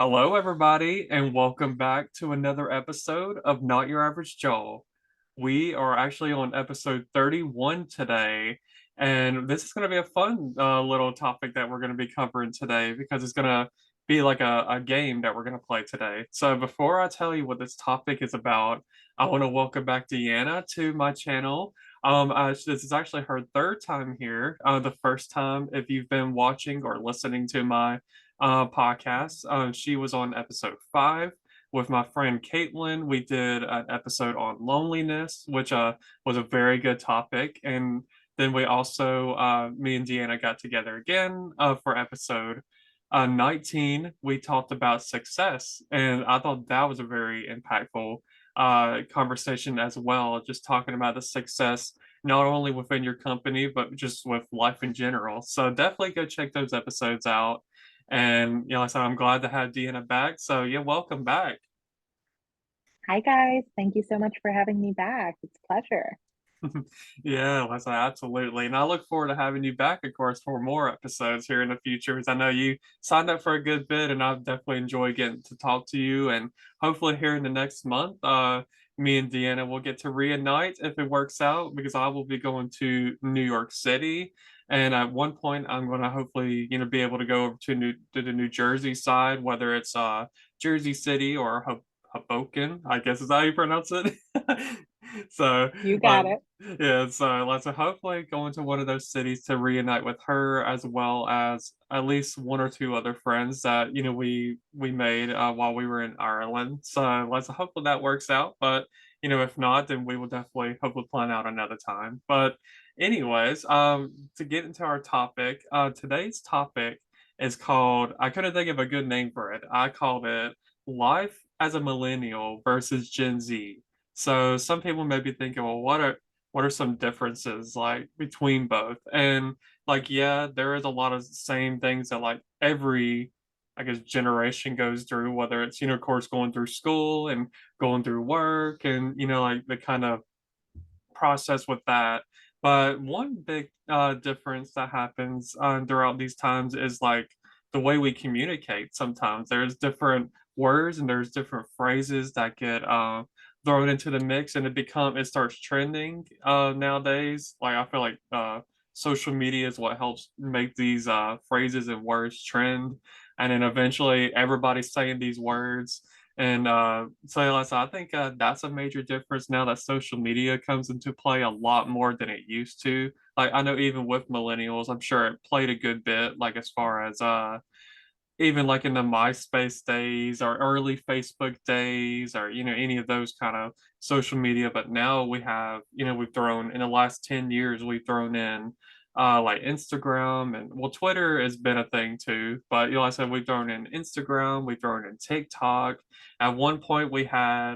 Hello, everybody, and welcome back to another episode of Not Your Average Joel. We are actually on episode 31 today, and this is going to be a fun little topic that we're going to be covering today because it's going to be like a game that we're going to play today. So, before I tell you what this topic is about, I want to welcome back DeAnna to my channel. This is actually her third time here. The first time, if you've been watching or listening to my podcast. She was on episode 5 with my friend Caitlin. We did an episode on loneliness, which was a very good topic. And then we also, me and Deanna got together again for episode 19. We talked about success, and I thought that was a very impactful conversation as well, just talking about the success not only within your company, but just with life in general. So definitely go check those episodes out. And like I said, I'm glad to have Deanna back. So yeah, welcome back. Hi guys, thank you so much for having me back. It's a pleasure. Yeah, like I said, absolutely. And I look forward to having you back, of course, for more episodes here in the future. Because I know you signed up for a good bit, and I've definitely enjoyed getting to talk to you. And hopefully, here in the next month, me and Deanna will get to reunite if it works out, because I will be going to New York City. And at one point, I'm going to hopefully, be able to go over to the New Jersey side, whether it's Jersey City or Hoboken, I guess is how you pronounce it. So, You like, got it. yeah, so let's hopefully go into one of those cities to reunite with her, as well as at least one or two other friends that we made while we were in Ireland. So let's hopefully that works out. But if not, then we will definitely hopefully plan out another time. But anyways, to get into our topic, today's topic is called. I couldn't think of a good name for it. I called it "Life as a Millennial versus Gen Z." So some people may be thinking, well, what are some differences like between both? And like, yeah, there is a lot of same things that like every, I guess, generation goes through, whether it's, of course, going through school and going through work and, like the kind of process with that. But one big difference that happens throughout these times is like the way we communicate. Sometimes there's different words and there's different phrases that get thrown into the mix, and it starts trending nowadays. Like I feel like social media is what helps make these phrases and words trend, and then eventually everybody's saying these words and so like, I think that's a major difference now that social media comes into play a lot more than it used to. Like I know even with millennials, I'm sure it played a good bit, like as far as even like in the MySpace days or early Facebook days or any of those kind of social media. But now we have, we've thrown in the last 10 years, we've thrown in like Instagram and well, Twitter has been a thing too. But like I said, we've thrown in Instagram, we've thrown in TikTok. At one point we had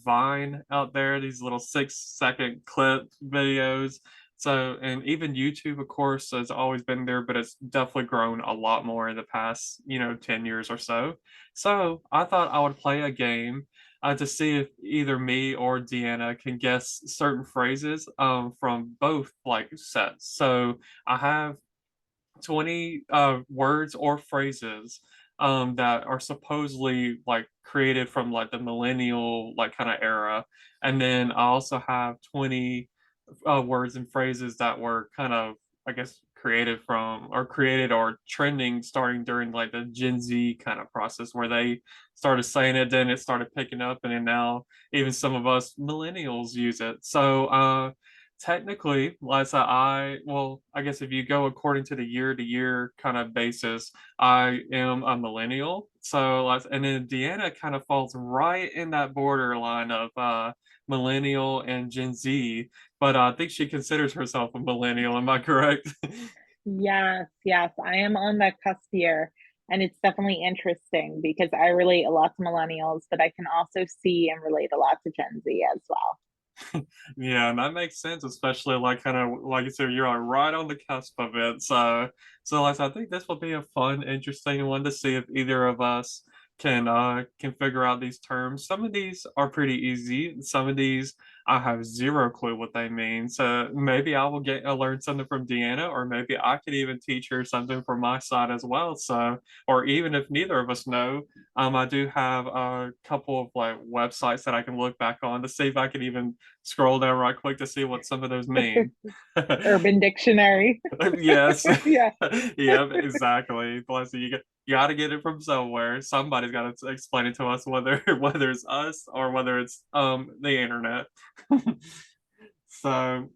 Vine out there, these little 6-second clip videos. So, and even YouTube, of course, has always been there, but it's definitely grown a lot more in the past, 10 years or so. So, I thought I would play a game to see if either me or Deanna can guess certain phrases from both like sets. So, I have 20 words or phrases that are supposedly like created from like the millennial like kind of era. And then I also have 20 words and phrases that were kind of, I guess, created or trending starting during like the Gen Z kind of process where they started saying it, then it started picking up, and then now even some of us millennials use it. So, technically, Liza, I guess if you go according to the year to year kind of basis, I am a millennial. So, and then Deanna kind of falls right in that borderline of millennial and Gen Z, but I think she considers herself a millennial. Am I correct? Yes, yes, I am on the cusp here. And it's definitely interesting because I relate a lot to millennials, but I can also see and relate a lot to Gen Z as well. Yeah, and that makes sense, especially like kind of like you said, you're like right on the cusp of it. So like I think this will be a fun, interesting one to see if either of us can figure out these terms. Some of these are pretty easy. Some of these I have zero clue what they mean. So maybe I will get learn something from Deanna, or maybe I could even teach her something from my side as well. So, or even if neither of us know, I do have a couple of like websites that I can look back on to see if I can even scroll down right quick to see what some of those mean. Urban Dictionary. Yes. Yeah. Yep, exactly. Plus, you got to get it from somewhere. Somebody's got to explain it to us, whether whether it's us or whether it's the internet. So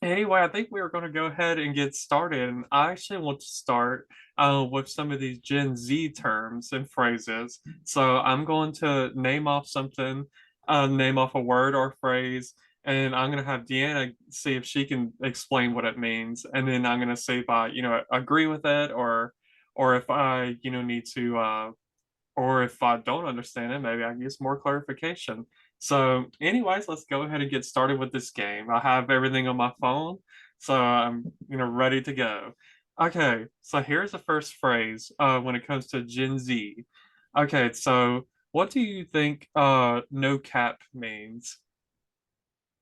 anyway, I think we are going to go ahead and get started. And I actually want to start with some of these Gen Z terms and phrases. So I'm going to name off something, name off a word or phrase, and I'm going to have Deanna see if she can explain what it means, and then I'm going to see if I, agree with it, or if I, need to or if I don't understand it, maybe I can get some more clarification. So, anyways, let's go ahead and get started with this game. I have everything on my phone, so I'm ready to go. Okay, so here's the first phrase when it comes to Gen Z. Okay, so what do you think no cap means?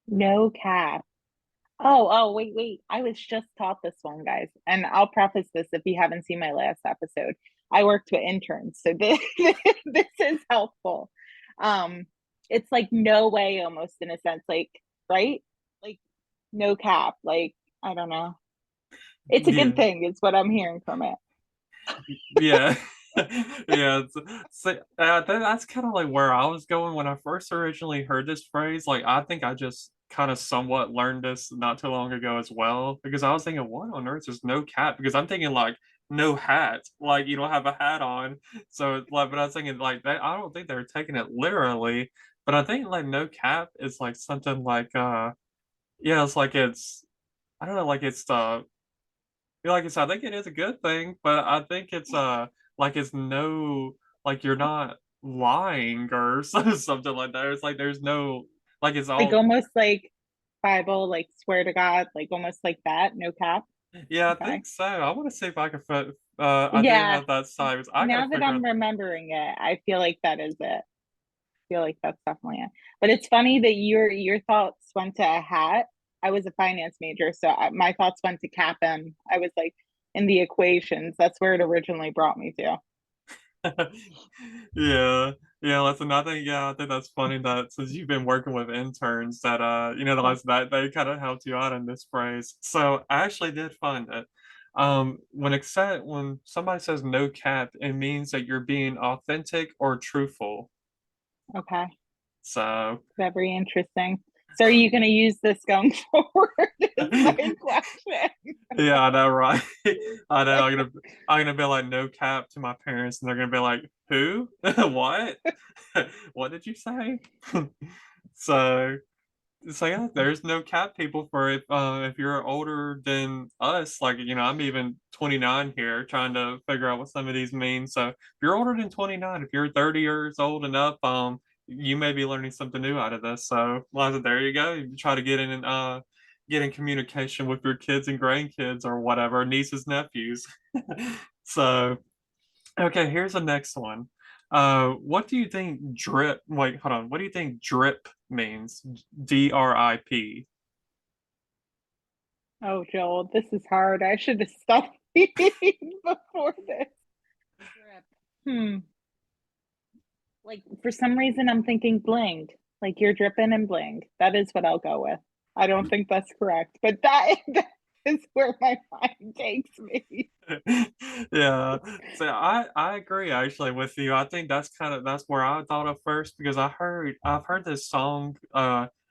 No cap. Wait. I was just taught this one, guys. And I'll preface this if you haven't seen my last episode. I worked with interns, so this this is helpful. Um, it's like no way almost in a sense, like, right? Like no cap. Like, I don't know. It's a good Yeah. thing, is what I'm hearing from it. Yeah. Yeah, so, that's kind of like where I was going when I first originally heard this phrase. Like, I think I just kind of somewhat learned this not too long ago as well, because I was thinking, what on earth is no cap? Because I'm thinking like no hat, like you don't have a hat on. So like, but I was thinking like that. I don't think they're taking it literally, but I think like no cap is like something like yeah, it's like it's I don't know, like it's like I said, I think it is a good thing, but I think it's like it's no like you're not lying or something like that. It's like there's no like it's Like all almost like Bible, like swear to God, like almost like that, no cap. yeah, I Okay. think so. I want to see if I can fit I do Yeah. have that side. I gotta Now that figure I'm out remembering it, I feel like that is it. Feel like that's definitely it. But it's funny that your thoughts went to a hat. I was a finance major, so my thoughts went to CAPM. I was like in the equations. That's where it originally brought me to. yeah. Yeah, that's another thing. Yeah, I think that's funny that since you've been working with interns that Yeah. that they kind of helped you out in this phrase. So I actually did find it. When somebody says no cap, it means that you're being authentic or truthful. Okay. So Very interesting. So are you going to use this going forward? Is my question. yeah, I know, right? I know. I'm gonna be like no cap to my parents, and they're gonna be like, "Who? What? What did you say?" So so yeah, there's no cap people for if you're older than us, like I'm even 29 here trying to figure out what some of these mean. So if you're older than 29, if you're 30 years old and up, you may be learning something new out of this. So Liza, there you go. You try to get in communication with your kids and grandkids or whatever, nieces, nephews. So okay, here's the next one. What do you think drip? Wait, hold on. What do you think drip means? DRIP. Oh, Joel, this is hard. I should have stopped before this. Drip. Like for some reason, I'm thinking bling. Like you're dripping and bling. That is what I'll go with. I don't think that's correct, but that is where my mind takes me. Yeah. So I agree actually with you. I think that's where I thought of first because I've heard this song.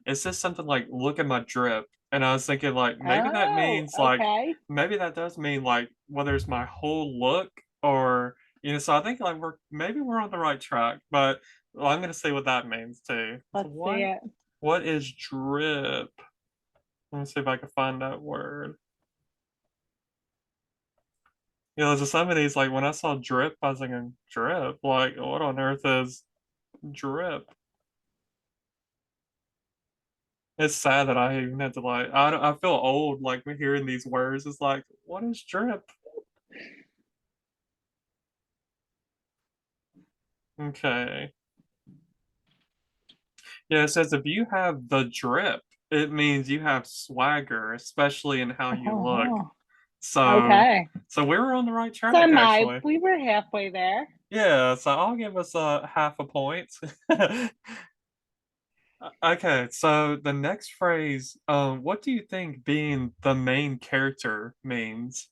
It says something like "Look at my drip," and I was thinking like maybe that Oh, means like okay. maybe that does mean like whether it's my whole look or So I think like we're on the right track, but well, I'm gonna see what that means too. So Let's see it. what is drip? Let me see if I can find that word. There's some of these like when I saw drip, I was thinking drip. Like, what on earth is drip? It's sad that I even had to like. I feel old like hearing these words. It's like, what is drip? Okay. Yeah, it says if you have the drip, it means you have swagger, especially in how you look. Oh, So, okay. so we were on the right So track, my, actually. we were halfway there. Yeah, so I'll give us a half a point. Okay, so the next phrase, what do you think being the main character means?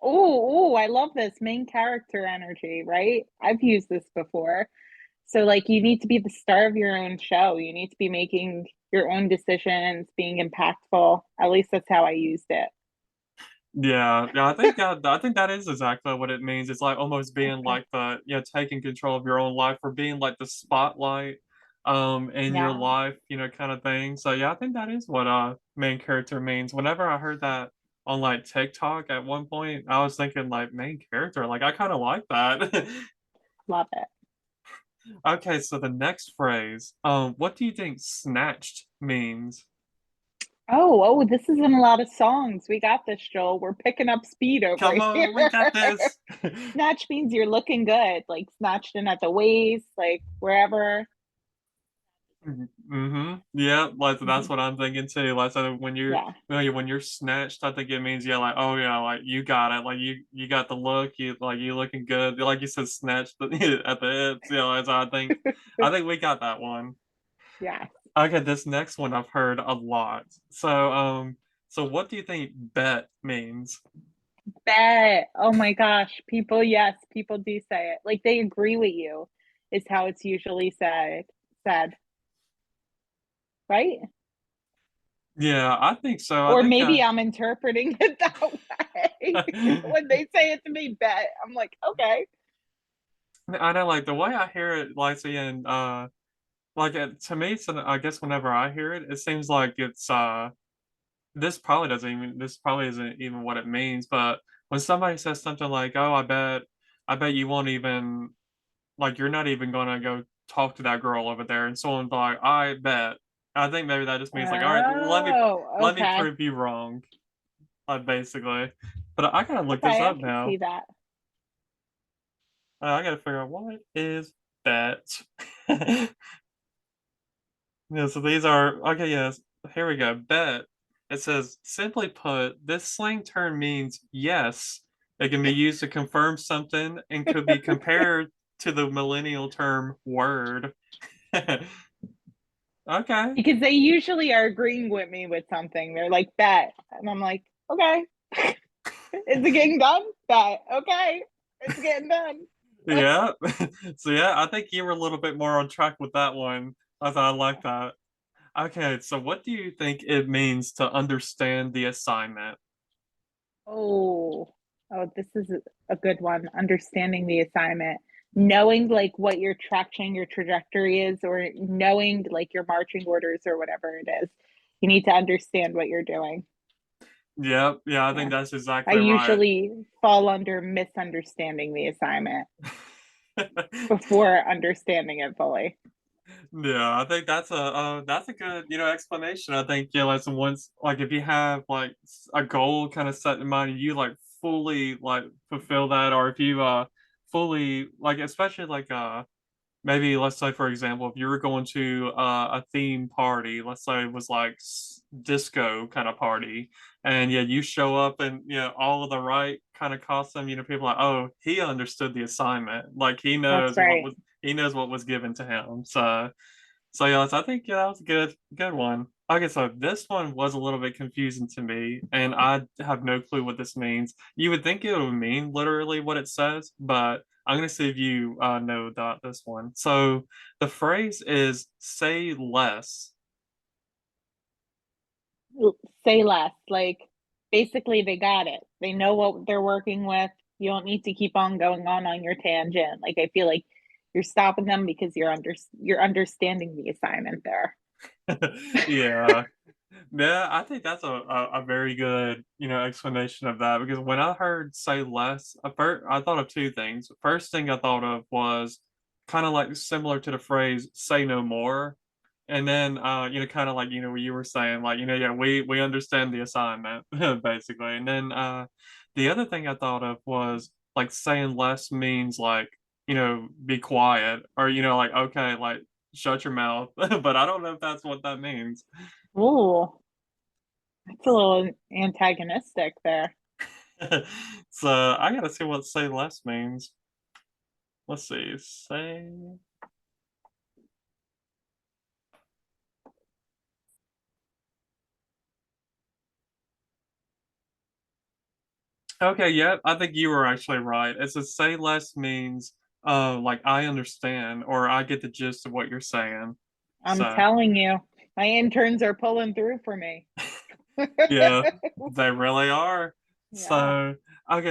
Oh, I love this main character energy, right? I've used this before. So, like, you need to be the star of your own show. You need to be making your own decisions, being impactful. At least that's how I used it. Yeah, yeah, I think that is exactly what it means. It's like almost being Okay. like the, taking control of your own life or being like the spotlight in your Yeah. life, kind of thing. So yeah, I think that is what main character means. Whenever I heard that on like TikTok at one point, I was thinking like main character, like I kind of like that. Love it. Okay, so the next phrase, what do you think snatched means? This is in a lot of songs. We got this, Joel. We're picking up speed over Come here. on, we got this. Snatch means you're looking good, like snatched in at the waist, like wherever. Mm-hmm. Yeah, like that's Mhm. what I'm thinking too. Like so Yeah. when you're snatched, I think it means yeah, like oh yeah, like you got it, like you got the look, you looking good, like you said, snatched at the hips. So I think we got that one. Yeah. Okay, this next one I've heard a lot. So what do you think bet means? Bet. Oh my gosh. People, yes, people do say it. Like they agree with you, is how it's usually said, right? Yeah, I think so. I Or think maybe I'm interpreting it that way. When they say it to me, bet. I'm like, okay. I know, like the way I hear it, like saying, to me, so I guess whenever I hear it, it seems like it's this probably isn't even what it means, but when somebody says something like, "Oh, I bet you won't even like you're not even gonna go talk to that girl over there," and someone's like, "I bet," I think maybe that just means like, "All right, Oh, let me okay. prove you wrong," basically. But I gotta look this Okay, I up can see now. that. I gotta figure out what is bet. Yeah, so these are okay. Yes, here we go. Bet. It says, simply put, this slang term means yes. It can be used to confirm something and could be compared to the millennial term word. Okay. Because they usually are agreeing with me with something. They're like, bet. And I'm like, okay. Is it getting done? Bet. Okay. It's getting done. Yeah. So yeah, I think you were a little bit more on track with that one. I thought I like that. Okay, so what do you think it means to understand the assignment? Oh, this is a good one. Understanding the assignment, knowing like what your traction, your trajectory is, or knowing like your marching orders or whatever it is. You need to understand what you're doing. Yep, yeah, I think Yeah. that's I exactly right. usually fall under misunderstanding the assignment before understanding it fully. Yeah, I think that's a good explanation. I think yeah, like once like if you have like a goal kind of set in mind, and you like fully like fulfill that, or if you fully like especially like maybe let's say for example if you were going to a theme party, let's say it was like disco kind of party, and yeah you show up and all of the right kind of costume, people are like oh he understood the assignment, like That's right. he knows what was given to him. So yes, I think yeah, that was a good one. Okay, so this one was a little bit confusing to me, and I have no clue what this means. You would think it would mean literally what it says, but I'm gonna see if you know that this one. So the phrase is "say less." Say less. Like basically they got it. They know what they're working with. You don't need to keep on going on your tangent. Like I feel like you're stopping them because you're understanding the assignment there. Yeah. Yeah, I think that's a very good, explanation of that because when I heard say less, I thought of two things. First thing I thought of was kind of like similar to the phrase say no more. And then kind of like, what you were saying, like, yeah, we understand the assignment, basically. And then the other thing I thought of was like saying less means like be quiet, or like, okay, like shut your mouth. But I don't know if that's what that means. Ooh, that's a little antagonistic there. So I gotta see what say less means. Let's see. Say. Okay, yeah, I think you were actually right. It's a say less means like I understand or I get the gist of what you're saying. I'm So telling you, my interns are pulling through for me. yeah, they really are. Yeah. So